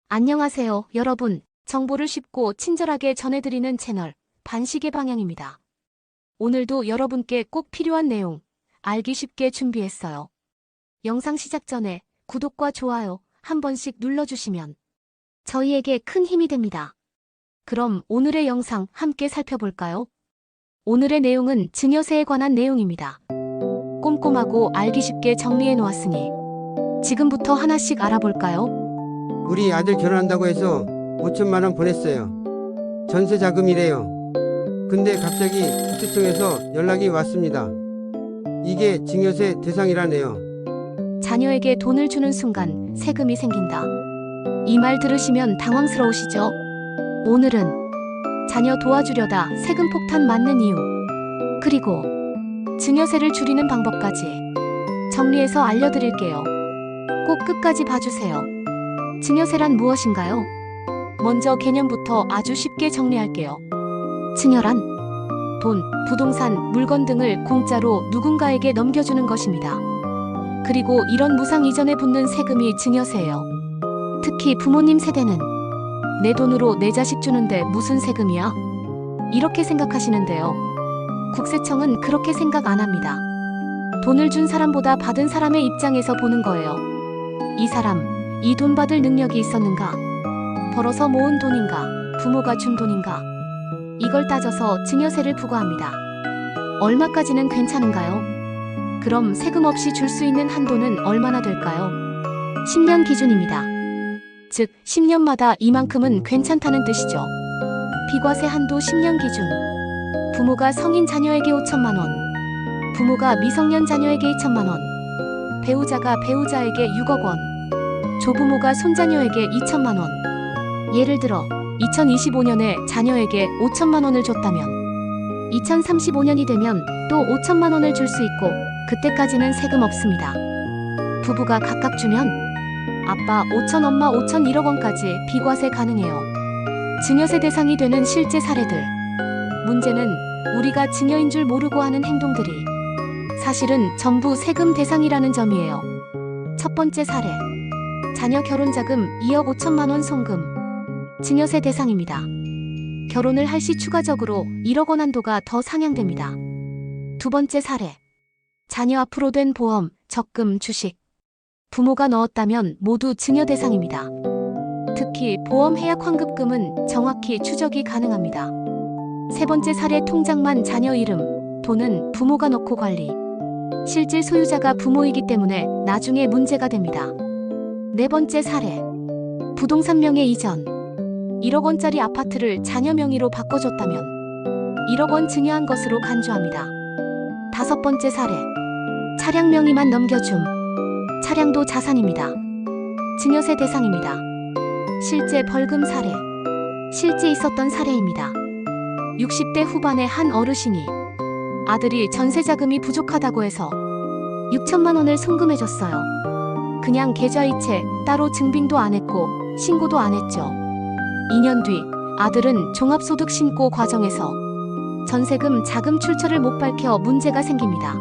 안녕하세요, 여러분. 정보를 쉽고 친절하게 전해드리는 채널 반시계 방향입니다. 오늘도 여러분께 꼭 필요한 내용 알기 쉽게 준비했어요. 영상 시작 전에 구독과 좋아요 한 번씩 눌러주시면 저희에게 큰 힘이 됩니다. 그럼 오늘의 영상 함께 살펴볼까요? 오늘의 내용은 증여세에 관한 내용입니다. 꼼꼼하고 알기 쉽게 정리해 놓았으니 지금부터 하나씩 알아볼까요? 우리 아들 결혼한다고 해서 5천만 원 보냈어요. 전세 자금이래요. 근데 갑자기 국세청에서 연락이 왔습니다. 이게 증여세 대상이라네요. 자녀에게 돈을 주는 순간 세금이 생긴다. 이 말 들으시면 당황스러우시죠? 오늘은 자녀 도와주려다 세금 폭탄 맞는 이유, 그리고 증여세를 줄이는 방법까지 정리해서 알려드릴게요. 꼭 끝까지 봐주세요. 증여세란 무엇인가요? 먼저 개념부터 아주 쉽게 정리할게요. 증여란 돈, 부동산, 물건 등을 공짜로 누군가에게 넘겨주는 것입니다. 그리고 이런 무상 이전에 붙는 세금이 증여세예요. 특히 부모님 세대는 내 돈으로 내 자식 주는데 무슨 세금이야? 이렇게 생각하시는데요. 국세청은 그렇게 생각 안 합니다. 돈을 준 사람보다 받은 사람의 입장에서 보는 거예요. 이 사람, 이 돈 받을 능력이 있었는가? 벌어서 모은 돈인가? 부모가 준 돈인가? 이걸 따져서 증여세를 부과합니다. 얼마까지는 괜찮은가요? 그럼 세금 없이 줄 수 있는 한도는 얼마나 될까요? 10년 기준입니다. 즉 10년마다 이만큼은 괜찮다는 뜻이죠. 비과세 한도 10년 기준. 부모가 성인 자녀에게 5천만 원, 부모가 미성년 자녀에게 2천만 원, 배우자가 배우자에게 6억 원, 조부모가 손자녀에게 2천만 원. 예를 들어 2025년에 자녀에게 5천만 원을 줬다면 2035년이 되면 또 5천만 원을 줄 수 있고 그때까지는 세금 없습니다. 부부가 각각 주면 아빠 5천, 엄마 5천, 1억 원까지 비과세 가능해요. 증여세 대상이 되는 실제 사례들. 문제는 우리가 증여인 줄 모르고 하는 행동들이 사실은 전부 세금 대상이라는 점이에요. 첫 번째 사례. 자녀 결혼자금 2억 5천만 원 송금. 증여세 대상입니다. 결혼을 할 시 추가적으로 1억 원 한도가 더 상향됩니다. 두 번째 사례. 자녀 앞으로 된 보험, 적금, 주식. 부모가 넣었다면 모두 증여 대상입니다. 특히 보험 해약 환급금은 정확히 추적이 가능합니다. 세 번째 사례. 통장만 자녀 이름, 돈은 부모가 넣고 관리. 실질 소유자가 부모이기 때문에 나중에 문제가 됩니다. 네 번째 사례. 부동산 명의 이전. 1억 원짜리 아파트를 자녀 명의로 바꿔줬다면 1억 원 증여한 것으로 간주합니다. 다섯 번째 사례. 차량 명의만 넘겨줌. 차량도 자산입니다. 증여세 대상입니다. 실제 벌금 사례. 실제 있었던 사례입니다. 60대 후반의 한 어르신이 아들이 전세자금이 부족하다고 해서 6천만 원을 송금해줬어요. 그냥 계좌이체, 따로 증빙도 안 했고 신고도 안 했죠. 2년 뒤 아들은 종합소득 신고 과정에서 전세금 자금 출처를 못 밝혀 문제가 생깁니다.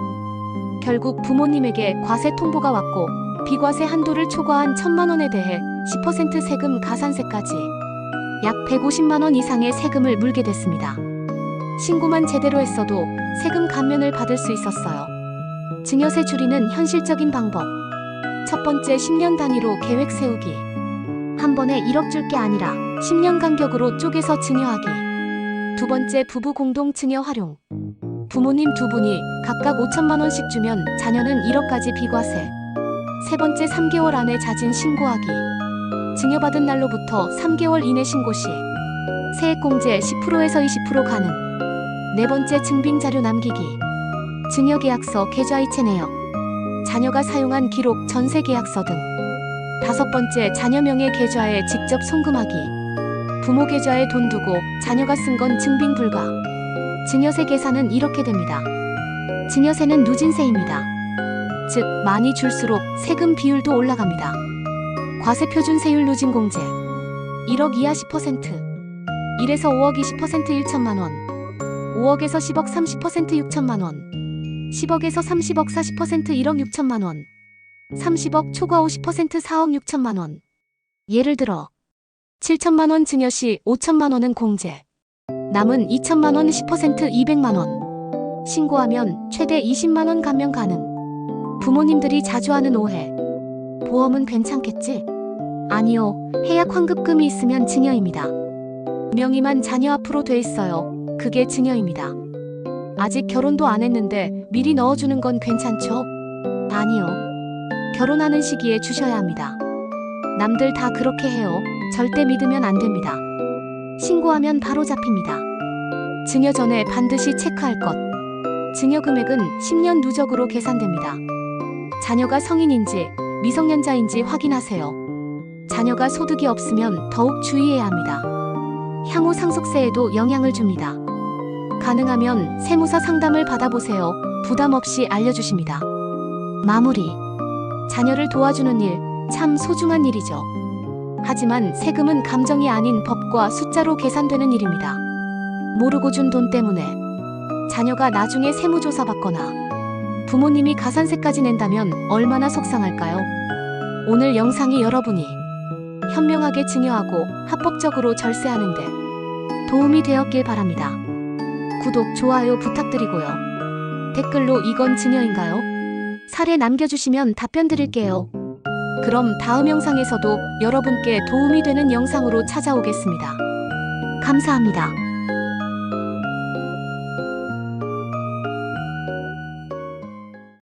결국 부모님에게 과세 통보가 왔고 비과세 한도를 초과한 1천만 원에 대해 10% 세금 가산세까지 약 150만 원 이상의 세금을 물게 됐습니다. 신고만 제대로 했어도 세금 감면을 받을 수 있었어요. 증여세 줄이는 현실적인 방법. 첫 번째, 10년 단위로 계획 세우기. 한 번에 1억 줄 게 아니라 10년 간격으로 쪼개서 증여하기. 두 번째, 부부 공동 증여 활용. 부모님 두 분이 각각 5천만 원씩 주면 자녀는 1억까지 비과세. 세 번째, 3개월 안에 자진 신고하기. 증여받은 날로부터 3개월 이내 신고 시 세액공제 10%에서 20% 가능. 네 번째, 증빙자료 남기기. 증여계약서 계좌이체 내역. 자녀가 사용한 기록, 전세계약서 등. 다섯 번째, 자녀 명의 계좌에 직접 송금하기. 부모 계좌에 돈 두고 자녀가 쓴 건 증빙 불가. 증여세 계산은 이렇게 됩니다. 증여세는 누진세입니다. 즉 많이 줄수록 세금 비율도 올라갑니다. 과세표준세율 누진공제. 1억 이하 10%, 1에서 5억 20% 1천만 원, 5억에서 10억 30% 6천만 원, 10억에서 30억 40% 1억 6천만 원, 30억 초과 50% 4억 6천만 원. 예를 들어 7천만 원 증여 시 5천만 원은 공제. 남은 2천만 원 10% 200만 원. 신고하면 최대 20만 원 감면 가능. 부모님들이 자주 하는 오해. 보험은 괜찮겠지? 아니요. 해약 환급금이 있으면 증여입니다. 명의만 자녀 앞으로 돼 있어요. 그게 증여입니다. 아직 결혼도 안 했는데 미리 넣어주는 건 괜찮죠? 아니요. 결혼하는 시기에 주셔야 합니다. 남들 다 그렇게 해요. 절대 믿으면 안 됩니다. 신고하면 바로 잡힙니다. 증여 전에 반드시 체크할 것. 증여 금액은 10년 누적으로 계산됩니다. 자녀가 성인인지 미성년자인지 확인하세요. 자녀가 소득이 없으면 더욱 주의해야 합니다. 향후 상속세에도 영향을 줍니다. 가능하면 세무사 상담을 받아보세요. 부담 없이 알려주십니다. 마무리. 자녀를 도와주는 일, 참 소중한 일이죠. 하지만 세금은 감정이 아닌 법과 숫자로 계산되는 일입니다. 모르고 준 돈 때문에 자녀가 나중에 세무조사 받거나 부모님이 가산세까지 낸다면 얼마나 속상할까요? 오늘 영상이 여러분이 현명하게 증여하고 합법적으로 절세하는데 도움이 되었길 바랍니다. 구독, 좋아요 부탁드리고요. 댓글로 이건 증여인가요? 사례 남겨주시면 답변 드릴게요. 그럼 다음 영상에서도 여러분께 도움이 되는 영상으로 찾아오겠습니다. 감사합니다.